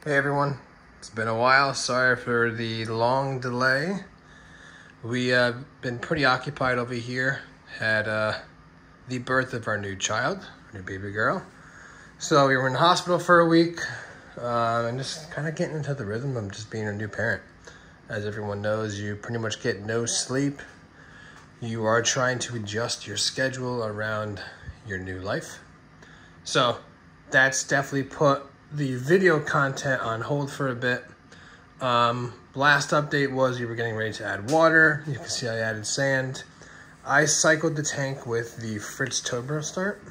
Hey everyone, it's been a while. Sorry for the long delay. We been pretty occupied over here. Had the birth of our new child, our new baby girl. So we were in the hospital for a week and just kind of getting into the rhythm of just being a new parent. As everyone knows, you pretty much get no sleep. You are trying to adjust your schedule around your new life. So that's definitely put the video content on hold for a bit. Last update was we were getting ready to add water. You can see I added sand. I cycled the tank with the Fritz Turbo start.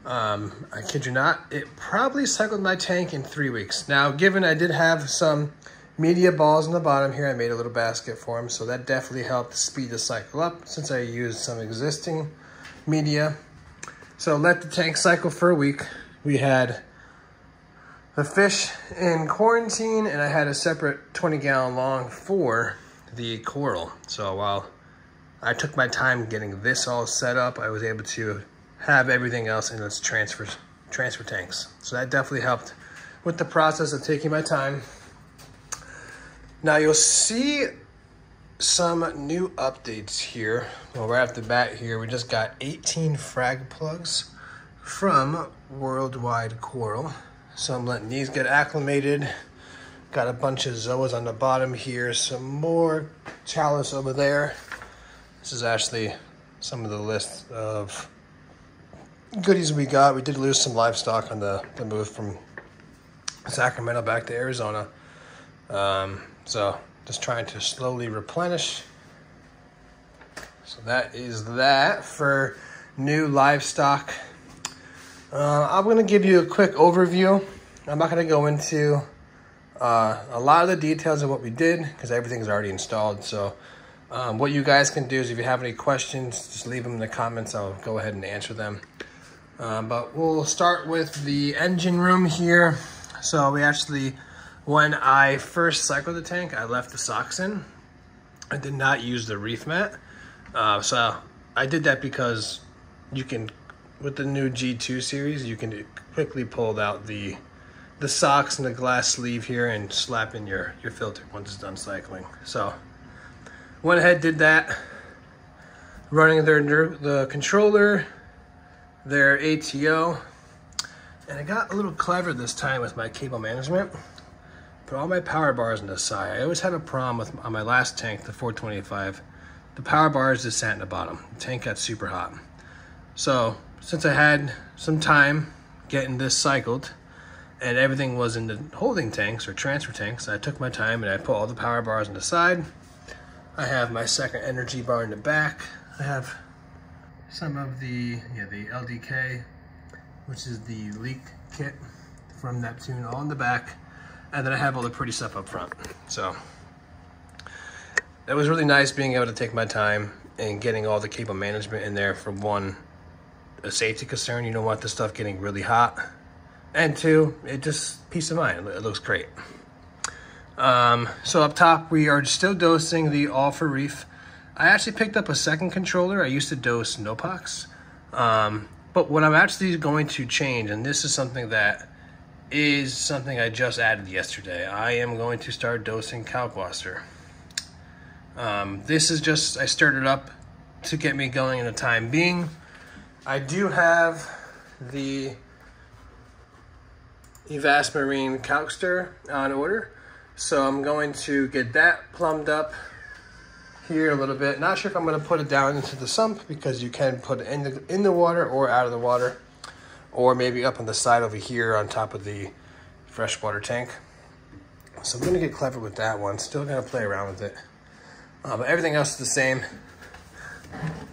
I kid you not, it probably cycled my tank in 3 weeks. Now, given I did have some media balls on the bottom here, I made a little basket for them, so that definitely helped speed the cycle up since I used some existing media. So let the tank cycle for a week. We had the fish in quarantine, and I had a separate 20-gallon long for the coral. So while I took my time getting this all set up, I was able to have everything else in its transfer tanks. So that definitely helped with the process of taking my time. Now you'll see some new updates here. Well, right off the bat here, we just got 18 frag plugs from Worldwide Coral. So I'm letting these get acclimated. Got a bunch of zoas on the bottom here, some more chalice over there. This is actually some of the list of goodies we got. We did lose some livestock on the move from Sacramento back to Arizona. So just trying to slowly replenish. So that is that for new livestock. I'm going to give you a quick overview. I'm not going to go into a lot of the details of what we did because everything's already installed. So what you guys can do is if you have any questions, just leave them in the comments. I'll go ahead and answer them. But we'll start with the engine room here. So we actually, when I first cycled the tank, I left the socks in. I did not use the reef mat. So I did that because you can, with the new G2 series, you can quickly pull out the socks and the glass sleeve here and slap in your filter once it's done cycling. So went ahead, did that, running the controller, their ATO, and I got a little clever this time with my cable management. Put all my power bars on the side. I always had a problem with on my last tank, the 425. The power bars just sat in the bottom. The tank got super hot. So since I had some time getting this cycled and everything was in the holding tanks or transfer tanks, I took my time and I put all the power bars on the side. I have my second energy bar in the back. I have some of the LDK, which is the leak kit from Neptune, all in the back. And then I have all the pretty stuff up front. So it was really nice being able to take my time and getting all the cable management in there. For one, a safety concern, you don't want the stuff getting really hot, and two, it just peace of mind. It looks great. So up top, we are still dosing the All for Reef. I actually picked up a second controller. I used to dose Nopox, but what I'm actually going to change, and this is something that is something I just added yesterday, I am going to start dosing Kalkwasser. This is just, I stirred it up to get me going in the time being. I do have the Evast Marine Calcster on order, so I'm going to get that plumbed up here a little bit. Not sure if I'm going to put it down into the sump because you can put it in the water or out of the water, or maybe up on the side over here on top of the freshwater tank. So I'm going to get clever with that one. Still going to play around with it. But everything else is the same.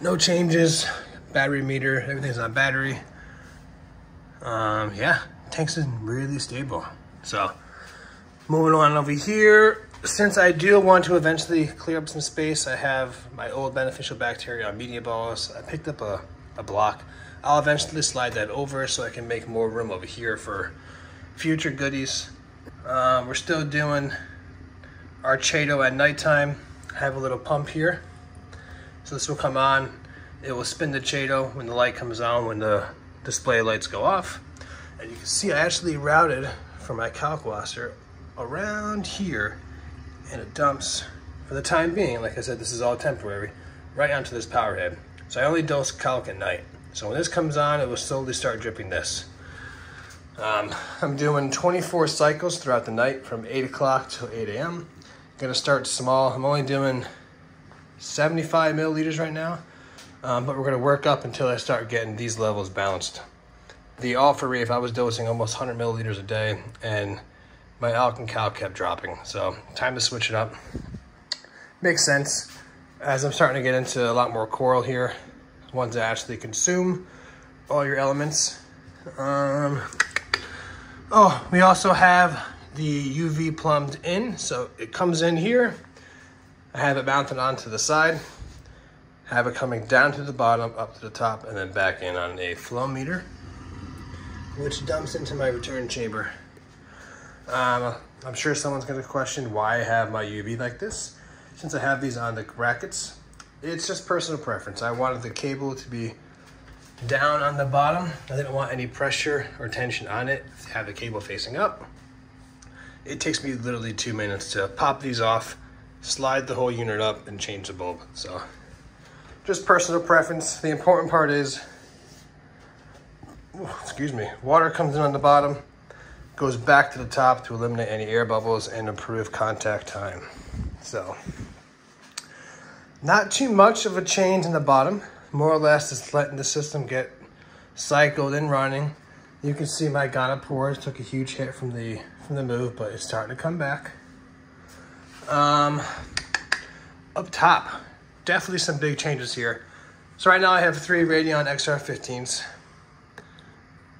No changes. Battery meter, everything's on battery. Yeah, tank's been really stable. So moving on over here, since I do want to eventually clear up some space, I have my old beneficial bacteria on media balls. I picked up a block. I'll eventually slide that over so I can make more room over here for future goodies. We're still doing our Chato at nighttime. I have a little pump here. So this will come on. It will spin the Chato when the light comes on, when the display lights go off. And you can see I actually routed for my calc washer around here, and it dumps, for the time being, like I said, this is all temporary, right onto this power head. So I only dose calc at night. So when this comes on, it will slowly start dripping this. I'm doing 24 cycles throughout the night from 8 o'clock till 8 a.m. Gonna start small. I'm only doing 75 milliliters right now, but we're gonna work up until I start getting these levels balanced. The Alpha Reef, I was dosing almost 100 milliliters a day, and my alk and calc kept dropping. So time to switch it up. Makes sense, as I'm starting to get into a lot more coral here, ones that actually consume all your elements. Oh, we also have the UV plumbed in, so it comes in here. I have it mounted onto the side, have it coming down to the bottom, up to the top, and then back in on a flow meter, which dumps into my return chamber. I'm sure someone's gonna question why I have my UV like this. Since I have these on the brackets, it's just personal preference. I wanted the cable to be down on the bottom. I didn't want any pressure or tension on it to have the cable facing up. It takes me literally 2 minutes to pop these off, slide the whole unit up, and change the bulb. So just personal preference. The important part is, excuse me, water comes in on the bottom, goes back to the top to eliminate any air bubbles and improve contact time. So not too much of a change in the bottom. More or less just letting the system get cycled and running. You can see my gonopores took a huge hit from the move, but it's starting to come back. Up top, definitely some big changes here. So right now I have 3 Radion XR15s.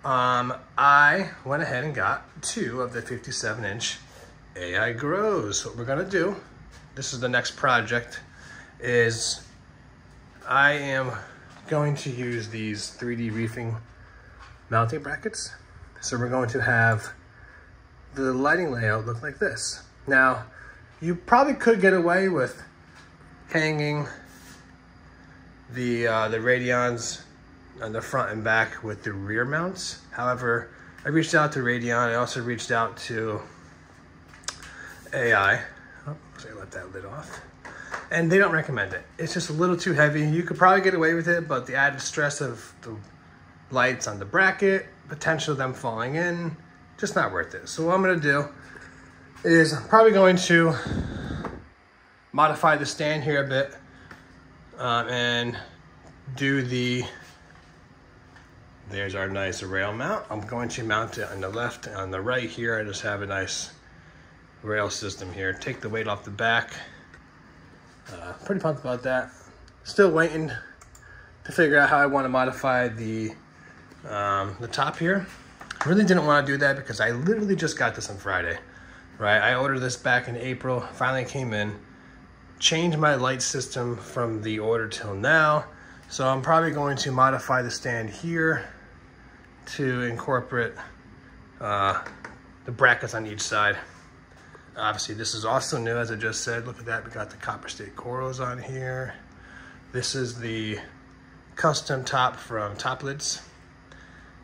I went ahead and got 2 of the 57-inch AI Grows. What we're gonna do, this is the next project, is I am going to use these 3D reefing mounting brackets. So we're going to have the lighting layout look like this. Now, you probably could get away with hanging the Radions on the front and back with the rear mounts. However, I reached out to Radion. I also reached out to AI. Oh, so I let that lid off. And they don't recommend it. It's just a little too heavy. You could probably get away with it, but the added stress of the lights on the bracket, potential of them falling in, just not worth it. So what I'm gonna do is I'm probably going to modify the stand here a bit and do there's our nice rail mount. I'm going to mount it on the left, on the right here. I just have a nice rail system here. Take the weight off the back. Pretty pumped about that. Still waiting to figure out how I want to modify the top here. I really didn't want to do that because I literally just got this on Friday, right? I ordered this back in April, finally came in, changed my light system from the order till now. So I'm probably going to modify the stand here to incorporate the brackets on each side. Obviously, this is also new, as I just said. Look at that, we got the copper state corals on here. This is the custom top from Top Lids.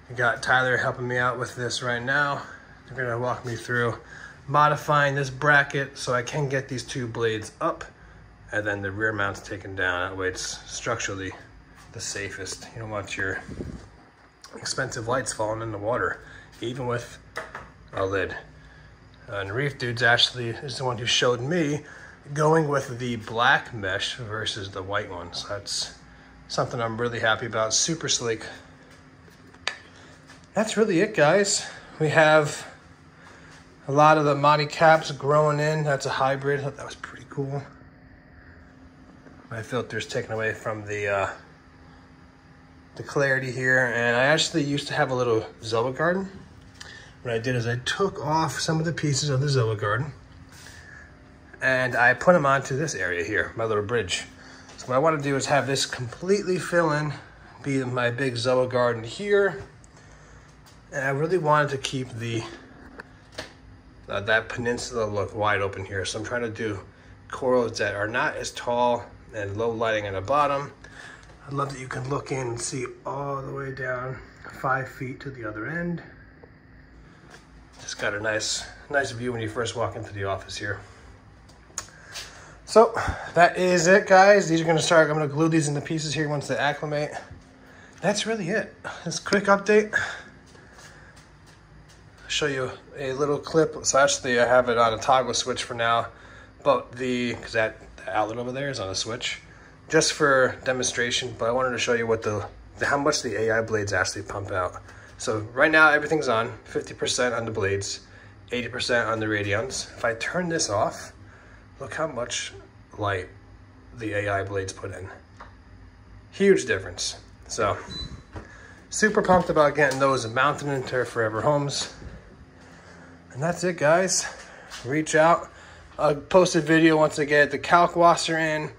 We got Tyler helping me out with this right now. They're gonna walk me through modifying this bracket so I can get these 2 blades up and then the rear mount's taken down. That way it's structurally the safest. You don't want your expensive lights falling in the water, even with a lid. And Reef Dudes actually is the one who showed me going with the black mesh versus the white one. So that's something I'm really happy about. Super sleek. That's really it, guys. We have a lot of the Monty caps growing in. That's a hybrid. I thought that was pretty cool. My filter's taken away from the clarity here. And I actually used to have a little Zoa garden. What I did is I took off some of the pieces of the Zoa garden and I put them onto this area here, my little bridge. So what I want to do is have this completely fill in, be my big Zoa garden here. And I really wanted to keep the that peninsula look wide open here. So I'm trying to do corals that are not as tall and low lighting on the bottom. I love that you can look in and see all the way down 5 feet to the other end. Just got a nice view when you first walk into the office here. So that is it, guys. These are gonna start, I'm gonna glue these into pieces here once they acclimate. That's really it. This quick update. I'll show you a little clip. So actually I have it on a toggle switch for now, but because the outlet over there is on a switch, just for demonstration. But I wanted to show you what how much the AI blades actually pump out. So right now everything's on, 50% on the blades, 80% on the radions. If I turn this off, look how much light the AI blades put in. Huge difference. So super pumped about getting those mounted into our forever homes. And that's it, guys. Reach out. I'll post a video once I get the calc washer in,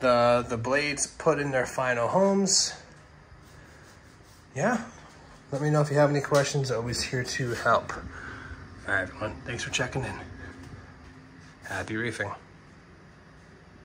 the blades put in their final homes. Yeah. Let me know if you have any questions. Always here to help. All right, everyone. Thanks for checking in. Happy reefing.